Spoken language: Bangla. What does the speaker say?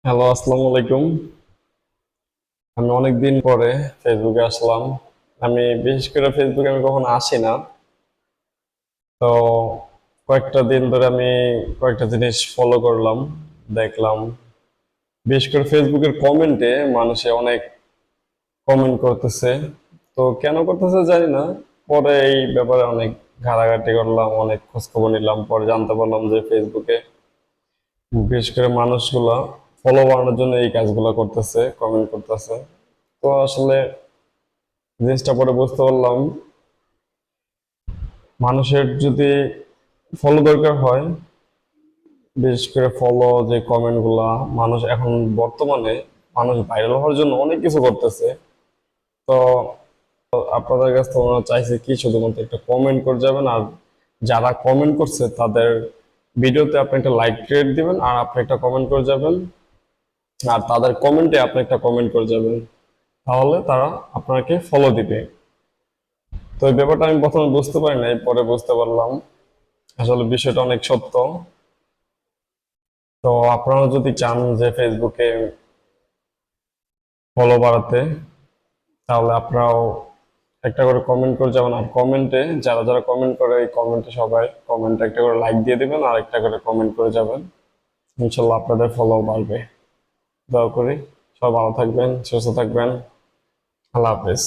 হ্যালো, আসসালামু আলাইকুম। আমি অনেকদিন পরে ফেসবুকে আসলাম। আমি বিশেষ করে ফেসবুকে আমি কখনো আসি না। তো কয়েকটা দিন ধরে আমি কয়েকটা জিনিস ফলো করলাম, দেখলাম। বিশেষ করে ফেসবুকের কমেন্টে মানুষে অনেক কমেন্ট করতেছে। তো কেন করতেছে জানি না। পরে এই ব্যাপারে অনেক ঘাটাঘাটি করলাম, অনেক খোঁজখবর নিলাম। পরে জানতে পারলাম যে ফেসবুকে বিশেষ করে মানুষগুলা ফলো বাড়ানোর জন্য এই কাজগুলো করতেছে, কমেন্ট করতেছে। তো আসলে জিনিসটা পরে বুঝতে পারলাম, মানুষের যদি ফলো দরকার হয়, বিশেষ করে ফলো যে কমেন্ট গুলা, মানুষ এখন বর্তমানে মানুষ ভাইরাল হওয়ার জন্য অনেক কিছু করতেছে। তো আপনাদের কাছ থেকে ওনারা চাইছে কি শুধুমাত্র একটা কমেন্ট করে যাবেন, আর যারা কমেন্ট করছে তাদের ভিডিওতে আপনি একটা লাইক রেট দিবেন, আর আপনি একটা কমেন্ট করে যাবেন, আর তাদের কমেন্টে আপনি একটা কমেন্ট করে যাবেন। তাহলে তারা আপনাকে ফলো দিবে। তো এই ব্যাপারটা আমি প্রথমে বুঝতে পারি নাই, পরে বুঝতে পারলাম আসলে বিষয়টা অনেক সত্য। তো আপনারা যদি চান যে ফেসবুকে ফলো বাড়াতে, তাহলে আপনারাও একটা করে কমেন্ট করে যাবেন। আর কমেন্টে যারা যারা কমেন্ট করে, এই কমেন্টে সবাই কমেন্টে একটা করে লাইক দিয়ে দিবেন, আর একটা করে কমেন্ট করে যাবেন। ইনশাল্লাহ আপনাদের ফলো বাড়বে। দোয়া করি সবাই ভালো থাকবেন, সুস্থ থাকবেন। আল্লাহ হাফেজ।